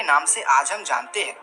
के नाम से आज हम जानते हैं।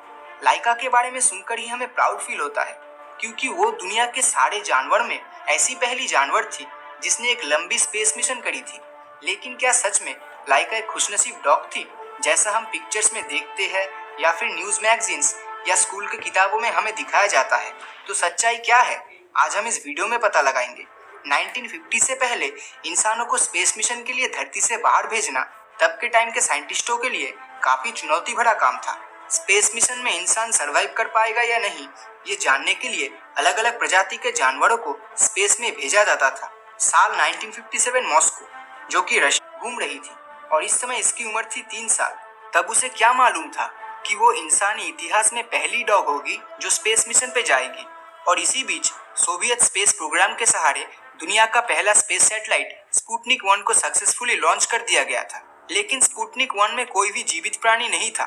लाइका के बारे में सुनकर ही हमें प्राउड फील होता है, क्योंकि वो दुनिया के सारे जानवर में ऐसी पहली जानवर थी जिसने एक लंबी स्पेस मिशन करी थी। लेकिन क्या सच में लाइका एक खुशनसीब डॉग थी, जैसा हम पिक्चर्स में देखते हैं या फिर न्यूज मैगजीन्स या स्कूल की किताबों में हमें दिखाया जाता है? तो सच्चाई क्या है, आज हम इस वीडियो में पता लगाएंगे। 1950 से पहले इंसानों को स्पेस मिशन के लिए धरती से बाहर भेजना तब के टाइम के साइंटिस्टों के लिए काफी चुनौती भरा काम था। स्पेस मिशन में इंसान सरवाइव कर पाएगा या नहीं, ये जानने के लिए अलग अलग प्रजाति के जानवरों को स्पेस में भेजा जाता था। साल 1957 मॉस्को, जो कि रशिया घूम रही थी और इस समय इसकी उम्र थी 3 साल। तब उसे क्या मालूम था कि वो इंसानी इतिहास में पहली डॉग होगी जो स्पेस मिशन पे जाएगी। और इसी बीच सोवियत स्पेस प्रोग्राम के सहारे दुनिया का पहला स्पेस सैटेलाइट स्पुतनिक 1 को सक्सेसफुली लॉन्च कर दिया गया था। लेकिन स्पुतनिक 1 में कोई भी जीवित प्राणी नहीं था,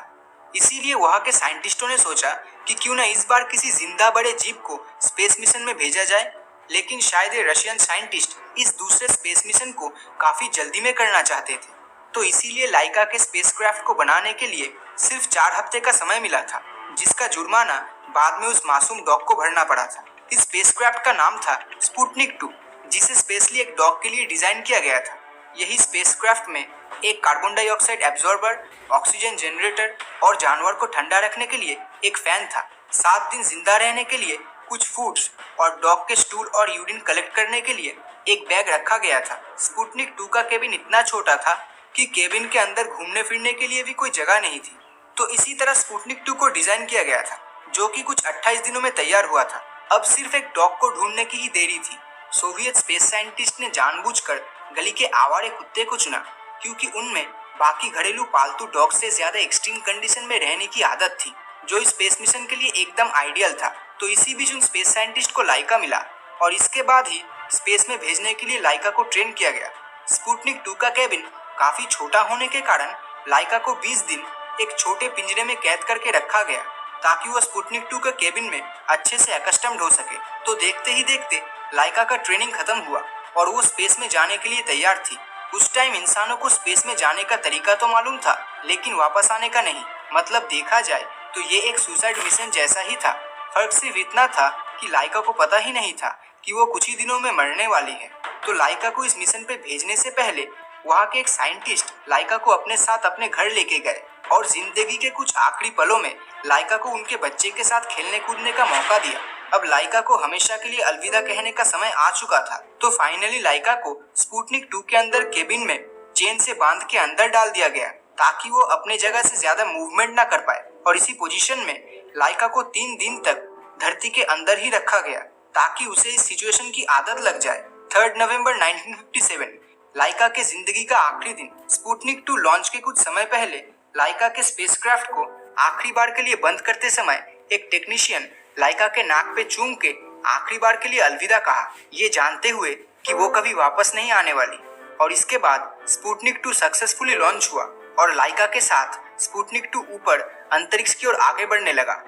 इसीलिए वहां के साइंटिस्टों ने सोचा कि क्यों न इस बार किसी जिंदा बड़े जीव को स्पेस मिशन में भेजा जाए। लेकिन शायद ये रशियन साइंटिस्ट इस दूसरे स्पेस मिशन को काफी जल्दी में करना चाहते थे, तो इसीलिए लाइका के स्पेसक्राफ्ट को बनाने के लिए सिर्फ 4 हफ्ते का समय मिला था, जिसका जुर्माना बाद में उस मासूम डॉग को भरना पड़ा था। इस स्पेसक्राफ्ट का नाम था स्पुतनिक 2, जिसे स्पेशली एक डॉग के लिए डिजाइन किया गया था। यही स्पेसक्राफ्ट में एक carbon dioxide absorber, oxygen generator और जानवर को ठंडा रखने के लिए एक फैन था। 7 दिन जिंदा रहने के लिए कुछ फूड्स और डॉग के स्टूल और यूरिन कलेक्ट करने के लिए एक बैग रखा गया था। स्पुतनिक 2 का केबिन इतना छोटा था कि केबिन के अंदर घूमने फिरने के लिए भी कोई जगह नहीं थी। तो इसी तरह स्पुतनिक 2 को डिजाइन किया गया था, जो कि कुछ 28 दिनों में तैयार हुआ था। अब सिर्फ एक डॉग को ढूंढने की ही देरी थी। सोवियत स्पेस साइंटिस्ट ने जानबूझकर गली के आवारे कुत्ते को चुना, क्योंकि उनमें बाकी घरेलू पालतू डॉग से ज्यादा एक्सट्रीम कंडीशन में रहने की आदत थी, जो स्पेस मिशन के लिए एकदम आइडियल था। तो इसी बीच उन स्पेस साइंटिस्ट को लाइका मिला और इसके बाद ही स्पेस में भेजने के लिए लाइका को ट्रेन किया गया। स्पुतनिक 2 का केबिन काफी छोटा होने के कारण लाइका को 20 दिन एक छोटे पिंजरे में कैद करके रखा गया, ताकि वो स्पुतनिक 2 के केबिन में अच्छे से अकस्टम्ड हो सके। तो देखते ही देखते लाइका का ट्रेनिंग खत्म हुआ और वो स्पेस में जाने के लिए तैयार थी। उस टाइम इंसानों को स्पेस में जाने का तरीका तो मालूम था, लेकिन वापस आने का नहीं। मतलब देखा जाए तो ये एक सुसाइड मिशन जैसा ही था। फर्क सिर्फ इतना था कि लाइका को पता ही नहीं था कि वो कुछ ही दिनों में मरने वाली है। तो लाइका को इस मिशन पे भेजने से पहले वहाँ के एक साइंटिस्ट लाइका को अपने साथ अपने घर लेके गए और जिंदगी के कुछ आखिरी पलों में लाइका को उनके बच्चे के साथ खेलने कूदने का मौका दिया। अब लाइका को हमेशा के लिए अलविदा कहने का समय आ चुका था। तो फाइनली लाइका को स्पुतनिक 2 के अंदर केबिन में चेन से बांध के अंदर डाल दिया गया, ताकि वो अपने जगह से ज्यादा मूवमेंट ना कर पाए। और इसी पोजीशन में लाइका को 3 दिन तक धरती के अंदर ही रखा गया, ताकि उसे इस सिचुएशन की आदत लग जाए। 3 नवंबर 1957 लाइका के जिंदगी का आखिरी दिन। स्पुतनिक 2 लॉन्च के कुछ समय पहले लाइका के स्पेसक्राफ्ट को आखिरी बार के लिए बंद करते समय एक टेक्नीशियन लाइका के नाक पे चूम के आखिरी बार के लिए अलविदा कहा, ये जानते हुए कि वो कभी वापस नहीं आने वाली। और इसके बाद स्पुतनिक 2 सक्सेसफुली लॉन्च हुआ और लाइका के साथ स्पुतनिक 2 ऊपर अंतरिक्ष की ओर आगे बढ़ने लगा।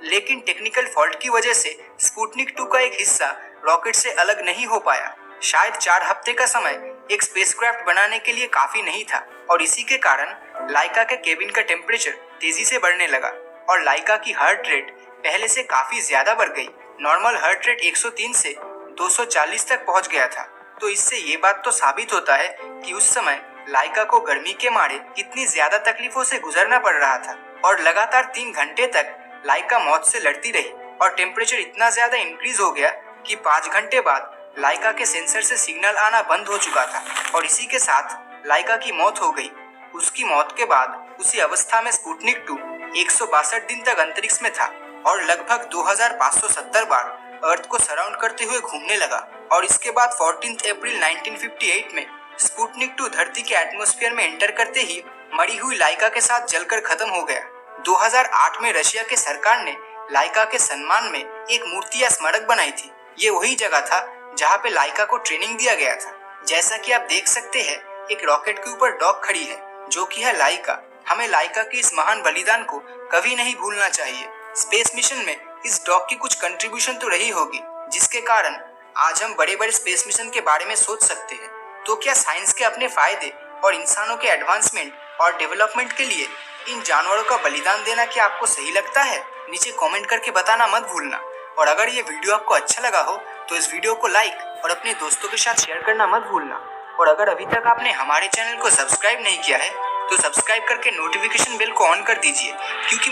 लेकिन टेक्निकल फॉल्ट की वजह से स्पुतनिक 2 का एक हिस्सा रॉकेट से अलग नहीं हो पाया। शायद 4 हफ्ते का समय एक स्पेसक्राफ्ट बनाने के लिए काफी नहीं था, और इसी के कारण लाइका के केबिन का टेम्परेचर तेजी से बढ़ने लगा और लाइका की हार्ट रेट पहले से काफी ज्यादा बढ़ गई। नॉर्मल हार्ट रेट 103 से 240 तक पहुंच गया था। तो इससे ये बात तो साबित होता है कि उस समय लाइका को गर्मी के मारे कितनी ज्यादा तकलीफों से गुजरना पड़ रहा था। और लगातार 3 घंटे तक लाइका मौत से लड़ती रही और टेम्परेचर इतना ज्यादा इंक्रीज हो गया कि 5 घंटे बाद लाइका के सेंसर से सिग्नल आना बंद हो चुका था और इसी के साथ लाइका की मौत हो गई। उसकी मौत के बाद उसी अवस्था में स्पुतनिक 2 162 दिन तक अंतरिक्ष में था और लगभग 2570 बार अर्थ को सराउंड करते हुए घूमने लगा। और इसके बाद 14 अप्रैल 1958 में स्पुतनिक 2 धरती के एटमॉस्फेयर में एंटर करते ही मरी हुई लाइका के साथ जलकर खत्म हो गया। 2008 में रशिया के सरकार ने लाइका के सम्मान में एक मूर्ति या स्मारक बनाई थी। ये वही जगह था जहाँ पे लाइका को ट्रेनिंग दिया गया था। जैसा कि आप देख सकते हैं, एक रॉकेट के ऊपर डॉग खड़ी है, जो कि है लाइका। हमें लाइका की इस महान बलिदान को कभी नहीं भूलना चाहिए। स्पेस मिशन में इस डॉग की कुछ कंट्रीब्यूशन तो रही होगी, जिसके कारण आज हम बड़े बड़े स्पेस मिशन के बारे में सोच सकते हैं। तो क्या साइंस के अपने फायदे और इंसानों के एडवांसमेंट और डेवलपमेंट के लिए इन जानवरों का बलिदान देना क्या आपको सही लगता है? नीचे कमेंट करके बताना मत भूलना। और अगर ये वीडियो आपको अच्छा लगा हो तो इस वीडियो को लाइक और अपने दोस्तों के साथ शेयर करना मत भूलना। और अगर अभी तक आपने हमारे चैनल को सब्सक्राइब नहीं किया है तो सब्सक्राइब करके नोटिफिकेशन बेल को ऑन कर दीजिए, क्योंकि